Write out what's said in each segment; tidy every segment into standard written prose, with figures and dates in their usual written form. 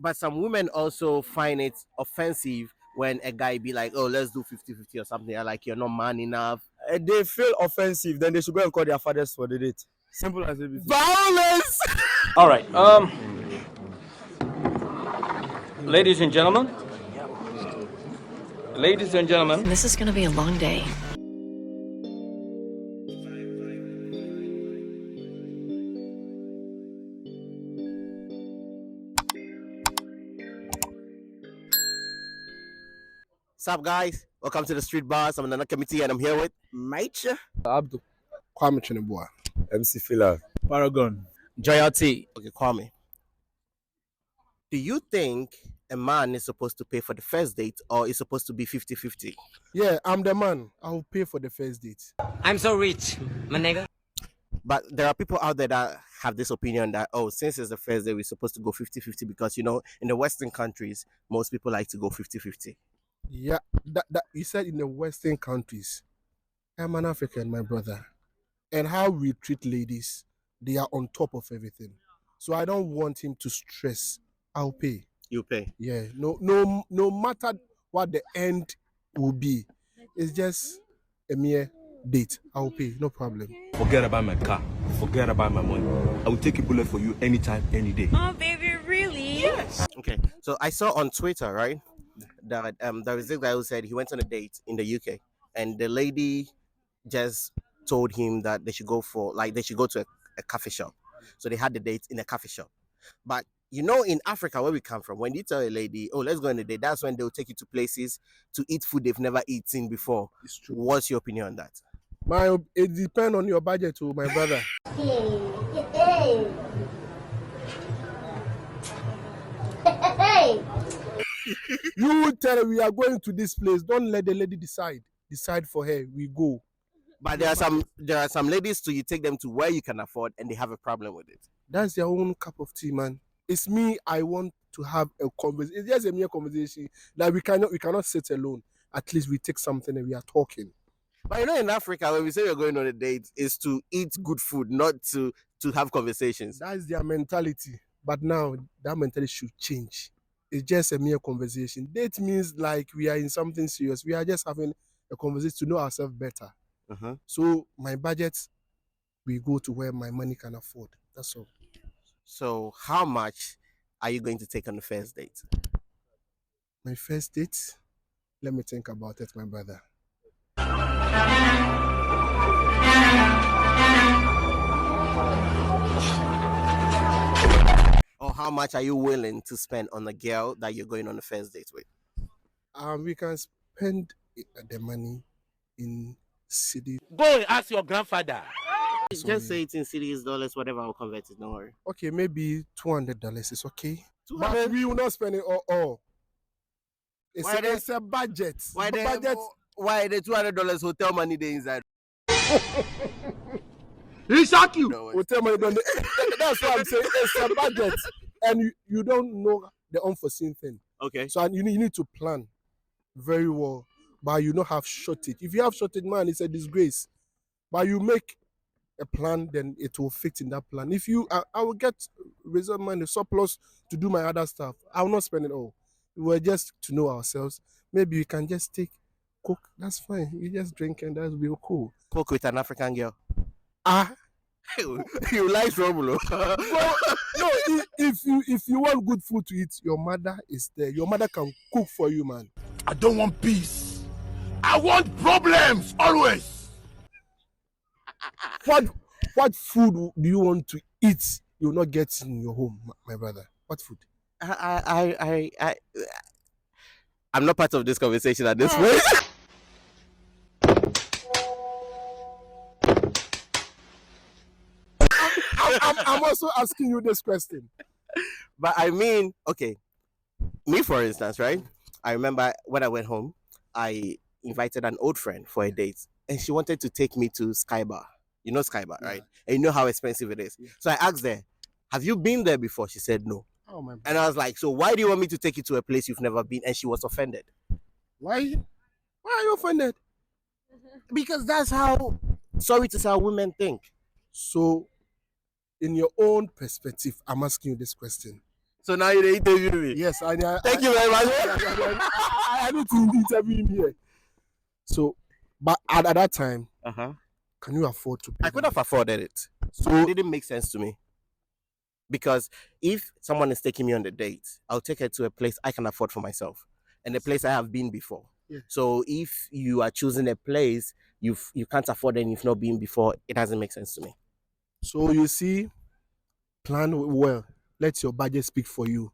but some women also find it offensive when a guy be like, oh, let's do 50-50 or something. They're like, you're not man enough. They feel offensive, then they should go and call their fathers for the date. Simple as it is. Violence! All right. Ladies and gentlemen. Ladies and gentlemen. This is going to be a long day. What's up, guys? Welcome to the Street Bars. I'm the nanakhemitee and I'm here with Maicha. Abdul. Kwame Chineboa. MC Fila. Paragon. JRT. Okay, Kwame. Do you think a man is supposed to pay for the first date or is supposed to be 50-50? Yeah, I'm the man. I'll pay for the first date. I'm so rich, my nigga. But there are people out there that have this opinion that, oh, since it's the first day, we're supposed to go 50-50 because, you know, in the Western countries, most people like to go 50-50. Yeah, that you said in the Western countries. I'm an African, my brother. And how we treat ladies, they are on top of everything. So I don't want him to stress. I'll pay. You pay? Yeah. No matter what the end will be. It's just a mere date. I'll pay. No problem. Forget about my car. Forget about my money. I will take a bullet for you anytime, any day. Oh, baby, really? Yes. Okay. So I saw on Twitter, right, that there was this guy who said he went on a date in the UK and the lady just told him that they should go to a coffee shop. So they had the date in a coffee shop. But you know, in Africa, where we come from, when you tell a lady, oh, let's go on a date, that's when they'll take you to places to eat food they've never eaten before. It's true. What's your opinion on that? It depends on your budget too, my brother. You would tell her we are going to this place. Don't let the lady decide. Decide for her. We go. But there are some ladies too, you take them to where you can afford and they have a problem with it. That's their own cup of tea, man. It's me. I want to have a conversation. It's just a mere conversation. Like we cannot sit alone. At least we take something and we are talking. But you know, in Africa, when we say we're going on a date, is to eat good food, not to have conversations. That's their mentality. But now that mentality should change. It's just a mere conversation. Date means like we are in something serious. We are just having a conversation to know ourselves better. So my budget, we go to where my money can afford. That's all. So how much are you going to take on the first date? My first date? Let me think about it, my brother. Or how much are you willing to spend on a girl that you're going on the first date with? We can spend the money in city. Go and ask your grandfather. Just say it in cities, dollars, whatever, I'll convert it, don't worry. Okay, maybe $200 is okay. $200? But we will not spend it all. It's a budget. Why the $200 hotel money there inside? He shock you. No, Hotel money, that's what I'm saying. It's a budget. And you don't know the unforeseen thing. okay. So you need to plan very well. But you don't have shortage. If you have shortage, man, it's a disgrace. But you make a plan, then it will fit in that plan. If I will get reserve money, surplus to do my other stuff. I will not spend it all. We're just to know ourselves. Maybe we can just take coke. That's fine. You just drink and that's real cool. Coke with an African girl. You like trouble. No, if you want good food to eat, your mother is there. Your mother can cook for you, man. I don't want peace. I want problems always. What food do you want to eat you will not get in your home, my brother? What food? I'm not part of this conversation at this point. I'm also asking you this question. But I mean, okay, me for instance, right? I remember when I went home, I invited an old friend for a date, and she wanted to take me to Sky Bar. You know Sky Bar, right? And you know how expensive it is. Yeah. So I asked her, have you been there before? She said no. Oh my God. And I was like, so why do you want me to take you to a place you've never been? And she was offended. Why are you offended? Because that's how, sorry to say, how women think. So, in your own perspective, I'm asking you this question. So now you interview me. Yes, Thank you very much. I need to interview him here. So, but at that time, Uh-huh. can you afford to pay? I could have afforded it. So it didn't make sense to me. Because if someone is taking me on a date, I'll take her to a place I can afford for myself and a place I have been before. Yeah. So if you are choosing a place you can't afford and you've not been before, it doesn't make sense to me. So you see, plan well. Let your budget speak for you.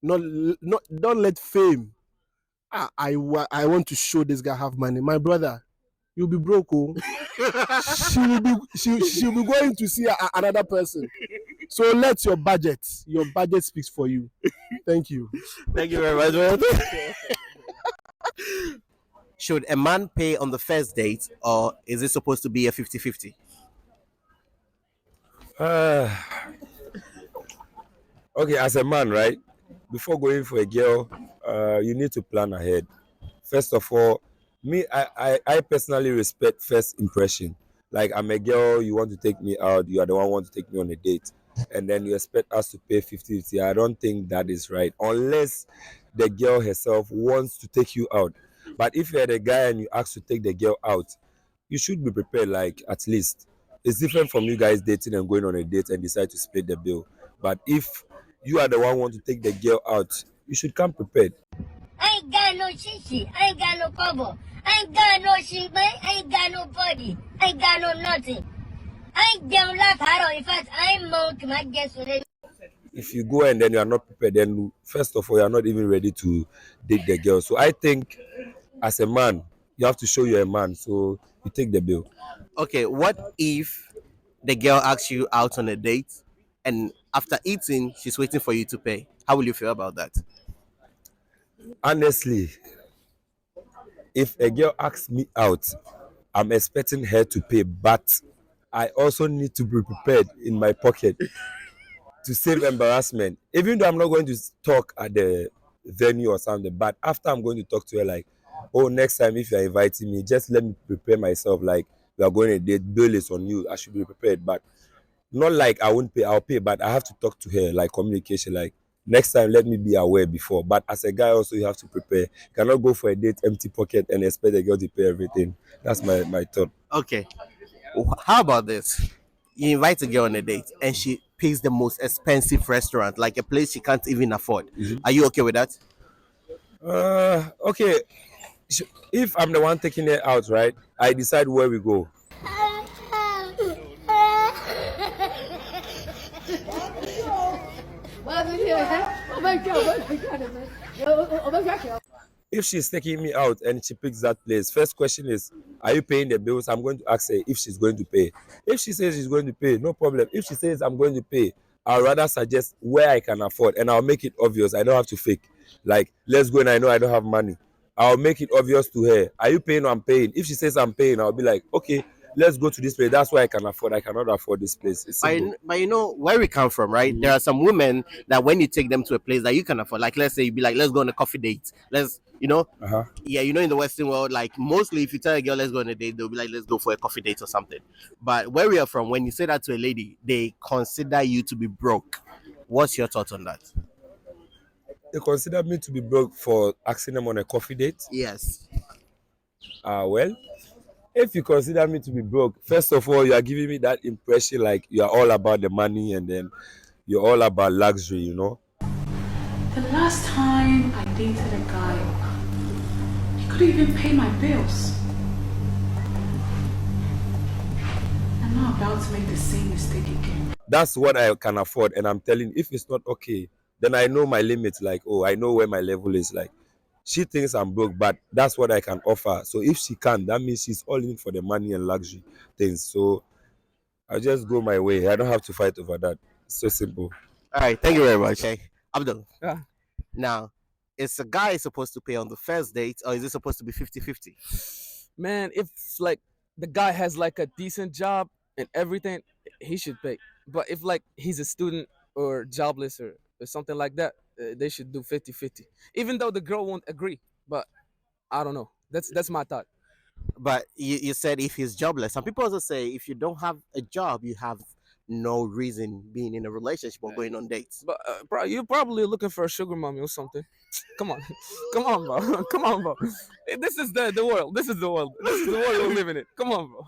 Don't let fame. I want to show this guy have money. My brother, you'll be broke. Oh. she'll be going to see another person. So let your budget speaks for you. Thank you. Thank you very much. Should a man pay on the first date or is it supposed to be a 50-50? Okay, as a man, right? Before going for a girl, you need to plan ahead. First of all, I personally respect first impression. Like I'm a girl, you want to take me out, you are the one who want to take me on a date, and then you expect us to pay 50-50. I don't think that is right, unless the girl herself wants to take you out. But if you're the guy and you ask to take the girl out, you should be prepared. Like at least it's different from you guys dating and going on a date and decide to split the bill. But if you are the one who want to take the girl out, you should come prepared. I ain't got no shishi. I ain't got no cover. I ain't got no shit, man. I ain't got no body. I ain't got no nothing. I ain't damn like hard. In fact, I ain't monk. My guess with it. If you go and then you are not prepared, then first of all, you are not even ready to date the girl. So I think as a man, you have to show you're a man. So you take the bill. Okay, what if the girl asks you out on a date and after eating she's waiting for you to pay? How will you feel about that? Honestly, if a girl asks me out, I'm expecting her to pay, but I also need to be prepared in my pocket to save embarrassment. Even though I'm not going to talk at the venue or something, but after I'm going to talk to her like, oh, next time if you're inviting me, just let me prepare myself. Like we are going to date, bill is on you. I should be prepared, but not like I won't pay. I'll pay, but I have to talk to her like communication. Like next time, let me be aware before. But as a guy, also you have to prepare. You cannot go for a date empty pocket and expect the girl to pay everything. That's my thought. Okay. How about this? You invite a girl on a date and she pays the most expensive restaurant, like a place she can't even afford. Are you okay with that? Okay. If I'm the one taking her out, right? I decide where we go. If she's taking me out and she picks that place, first question is, are you paying the bills? I'm going to ask her if she's going to pay. If she says she's going to pay, no problem. If she says I'm going to pay, I'll rather suggest where I can afford and I'll make it obvious. I don't have to fake. Like, let's go and I know I don't have money. I'll make it obvious to her. Are you paying or I'm paying? If she says I'm paying, I'll be like, okay, let's go to this place. That's why I can afford. I cannot afford this place. It's simple. But you know where we come from, right? There are some women that when you take them to a place that you can afford, like let's say you be like, let's go on a coffee date. Let's, Uh-huh. yeah, in the Western world, like mostly if you tell a girl let's go on a date, they'll be like, let's go for a coffee date or something. But where we are from, when you say that to a lady, they consider you to be broke. What's your thought on that? They consider me to be broke for asking them on a coffee date. Yes. Well, if you consider me to be broke, first of all, you are giving me that impression like you are all about the money and then you're all about luxury, you know? The last time I dated a guy, he couldn't even pay my bills. I'm not about to make the same mistake again. That's what I can afford. And I'm telling you, if it's not okay, then I know my limits. Like, oh, I know where my level is. Like, she thinks I'm broke, but that's what I can offer. So if she can, that means she's all in for the money and luxury things. So I just go my way. I don't have to fight over that. It's so simple. All right. Thank you very much. Okay. Abdul. Yeah. Now, is a guy supposed to pay on the first date or is it supposed to be 50-50? Man, if like the guy has like a decent job and everything, he should pay. But if like he's a student or jobless or something like that, they should do 50-50. Even though the girl won't agree. But I don't know. That's my thought. But you said if he's jobless. Some people also say if you don't have a job, you have no reason being in a relationship or going on dates. But bro, you're probably looking for a sugar mommy or something. Come on, come on, bro. Come on, bro. This is the world. This is the world. This is the world we're living in. Come on, bro.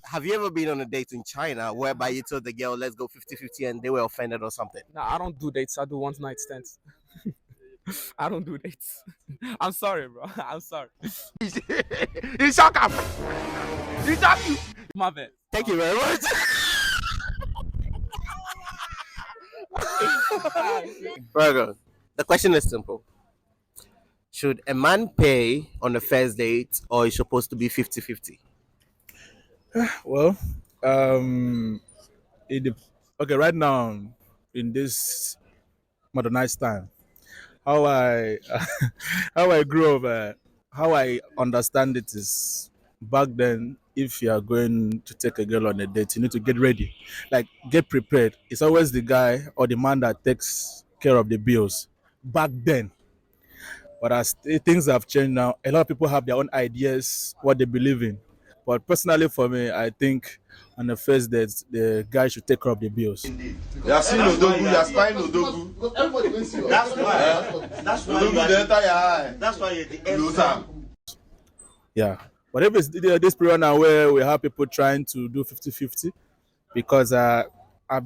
Have you ever been on a date in China whereby you told the girl, let's go 50-50 and they were offended or something? Nah, I don't do dates. I do one night stands. I don't do dates. I'm sorry, bro. I'm sorry. He shock him. He shock you. My bad. Thank you very much. Virgo, the question is simple. Should a man pay on the first date or is supposed to be 50-50? Well, it dep- okay. Right now, in this modernized time, how I how I grew up, how I understand it is back then. If you are going to take a girl on a date, you need to get ready, like get prepared. It's always the guy or the man that takes care of the bills. Back then, but as things have changed now, a lot of people have their own ideas, what they believe in. But personally, for me, I think on the first date, the guy should take care of the bills. You are seeing Odogu, you are spying Odogu. That's why. That's why. Odogu, the entire eye. That's why you're the loser. Yeah. But if it's this period now where we have people trying to do 50-50, because I've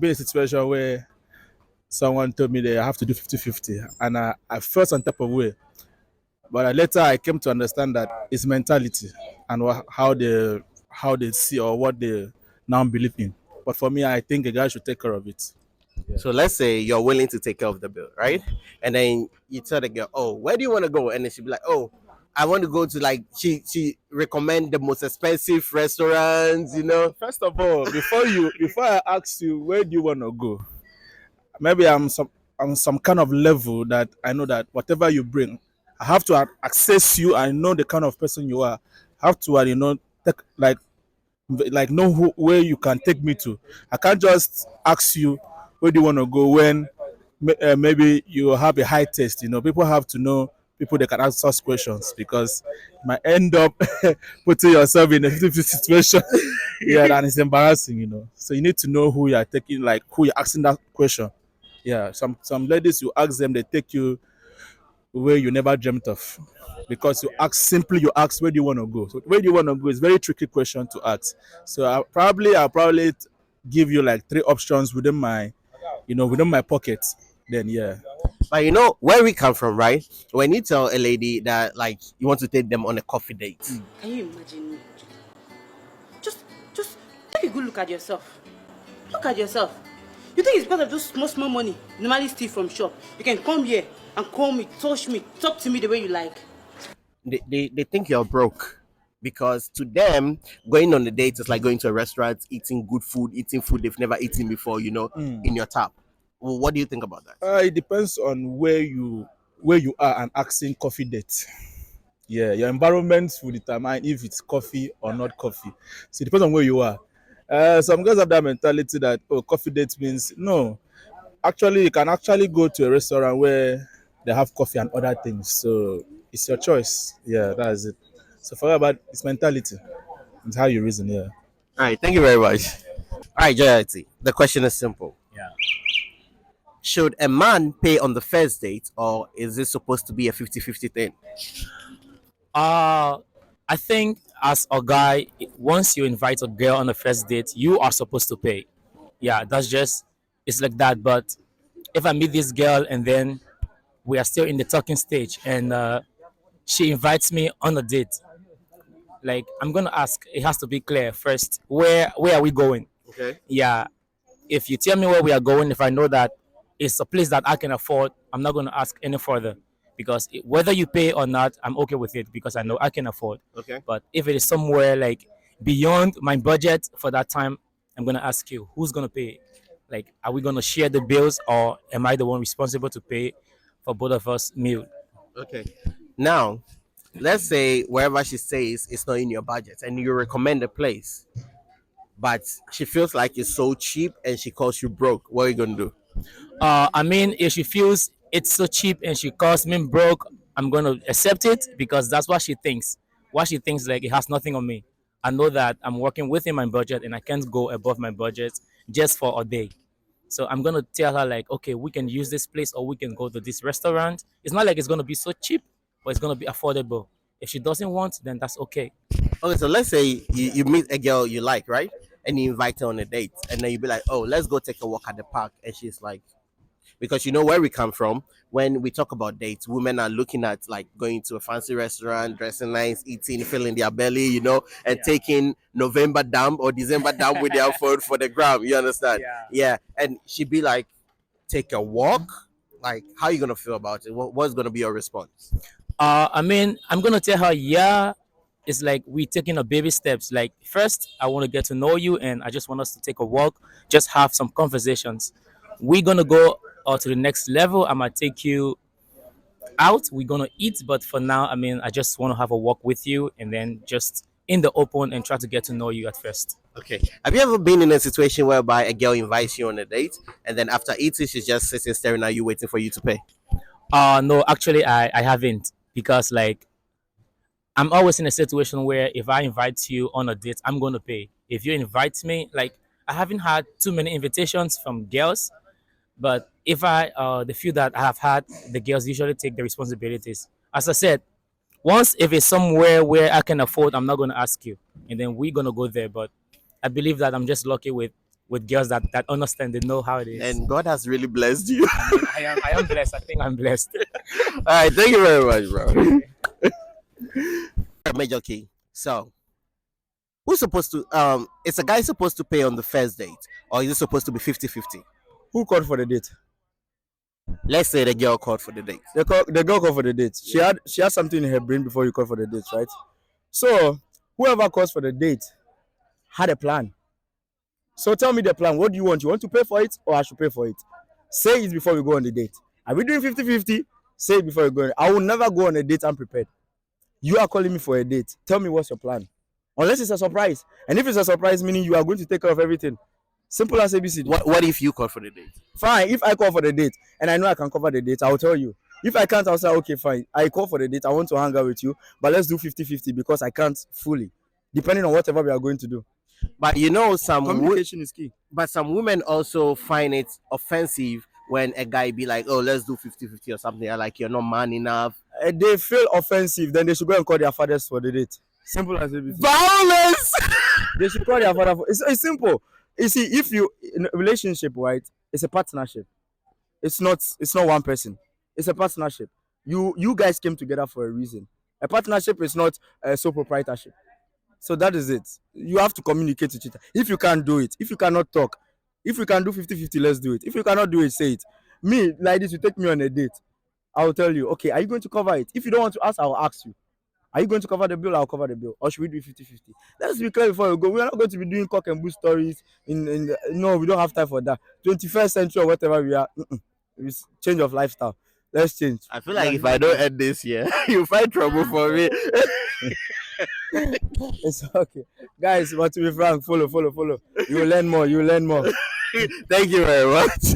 been in a situation where someone told me they have to do 50-50, and I felt some type of way. But later I came to understand that it's mentality and how they see or what they now believe in. But for me, I think a guy should take care of it. So let's say you're willing to take care of the bill, right? And then you tell the girl, oh, where do you want to go? And then she'll be like, oh, I want to go to like she recommend the most expensive restaurants, you know. First of all, before I ask you where do you want to go, maybe I'm some kind of level that I know that whatever you bring, I have to access you. I know the kind of person you are. I have to take, like know where you can take me to. I can't just ask you where do you want to go when maybe you have a high test. People have to know people that can ask us questions, because you might end up putting yourself in a 50 situation. Yeah, and it's embarrassing. So you need to know who you are taking, like who you're asking that question. Yeah, some ladies, you ask them, they take you where you never dreamt of, because you ask where do you want to go. So where do you want to go is very tricky question to ask. So I'll probably give you like three options within my pocket. Then yeah. But you know where we come from, right? When you tell a lady that like you want to take them on a coffee date, Can you imagine? Just take a good look at yourself. Look at yourself. You think it's because of those small money you normally steal from shop? You can come here and call me, touch me, talk to me the way you like. they think you're broke. Because to them, going on a date is like going to a restaurant, eating good food, eating food they've never eaten before, in your tap. Well, what do you think about that? It depends on where you are and asking coffee date. Yeah, your environment will determine if it's coffee or not coffee. So it depends on where you are. Some guys have that mentality that coffee date means no. Actually, you can actually go to a restaurant where they have coffee and other things. So it's your choice. Yeah, that's it. So forget about it's mentality. It's how you reason. Yeah. All right, thank you very much. All right, JIT. The question is simple. Yeah. Should a man pay on the first date or is this supposed to be a 50-50 thing? I think as a guy, once you invite a girl on the first date, you are supposed to pay. Yeah, it's like that. But if I meet this girl and then we are still in the talking stage and she invites me on a date, like I'm gonna ask, it has to be clear first. Where are we going? Okay. Yeah, if you tell me where we are going, if I know that it's a place that I can afford, I'm not going to ask any further, because whether you pay or not, I'm okay with it because I know I can afford. Okay. But if it is somewhere like beyond my budget for that time, I'm going to ask you, who's going to pay? Like, are we going to share the bills, or am I the one responsible to pay for both of us meal? Okay. Now, let's say wherever she stays it's not in your budget and you recommend a place, but she feels like it's so cheap and she calls you broke. What are you gonna do? I mean, if she feels it's so cheap and she calls me broke, I'm gonna accept it because that's what she thinks. What she thinks, like, it has nothing on me. I know that I'm working within my budget and I can't go above my budget, just for a day. So I'm gonna tell her like, okay, we can use this place or we can go to this restaurant. It's not like it's gonna be so cheap, but it's gonna be affordable. If she doesn't want, then that's okay. Okay, so let's say you meet a girl you like, right? And you invite her on a date, and then you be like, "Oh, let's go take a walk at the park," and she's like, because you know where we come from. When we talk about dates, women are looking at like going to a fancy restaurant, dressing nice, eating, filling their belly, and taking November damn or December damn with their phone for the gram. You understand? Yeah. And she'd be like, take a walk. Like, how you gonna feel about it? What's gonna be your response? I mean, I'm gonna tell her, yeah, it's like we taking a baby steps. Like first, I want to get to know you, and I just want us to take a walk, just have some conversations. We're gonna go to the next level. I'm gonna take you out. We're gonna eat, but for now, I mean, I just want to have a walk with you, and then just in the open and try to get to know you at first. Okay. Have you ever been in a situation whereby a girl invites you on a date, and then after eating, she's just sitting staring at you, waiting for you to pay? No, actually, I haven't, because like I'm always in a situation where if I invite you on a date, I'm gonna pay. If you invite me, like I haven't had too many invitations from girls, but if I the few that I have had, the girls usually take the responsibilities. As I said, once if it's somewhere where I can afford, I'm not gonna ask you, and then we're gonna go there. But I believe that I'm just lucky with girls that understand, they know how it is. And God has really blessed you. I am blessed. I think I'm blessed. All right, thank you very much, bro. Major key. So, who's supposed to is a guy supposed to pay on the first date, or is it supposed to be 50-50? Who called for the date? Let's say the girl called for the date. The girl called for the date. She had something in her brain before you called for the date, right? So whoever calls for the date had a plan. So tell me the plan. What do you want? You want to pay for it, or I should pay for it? Say it before we go on the date. Are we doing 50-50? Say it before we go. I will never go on a date unprepared. You are calling me for a date. Tell me what's your plan. Unless it's a surprise. And if it's a surprise, meaning you are going to take care of everything. Simple as ABC. What if you call for the date? Fine. If I call for the date and I know I can cover the date, I will tell you. If I can't, I'll say, okay, fine. I call for the date. I want to hang out with you, but let's do 50-50 because I can't fully, depending on whatever we are going to do. But communication is key. But some women also find it offensive when a guy be like, oh, let's do 50-50 or something. They're like, you're not man enough. They feel offensive, then they should go and call their fathers for the date. Simple as ABC. Violence! They should call their father for it's simple. You see, if you in a relationship, right, it's a partnership. It's not one person. It's a partnership. You guys came together for a reason. A partnership is not a sole proprietorship. So that is it. You have to communicate with each other. If you can't do it, if you cannot talk, if we can do 50-50, let's do it. If you cannot do it, say it. Me, like this, you take me on a date. I will tell you, okay, are you going to cover it? If you don't want to ask, I will ask you. Are you going to cover the bill? I'll cover the bill. Or should we do 50-50? Let's be clear before we go. We are not going to be doing cock and bull stories. No, we don't have time for that. 21st century or whatever we are. It's change of lifestyle. Let's change. I feel like if I don't end this year, you find trouble for me. It's okay. Guys, but to be frank, follow. You will learn more. Thank you very much.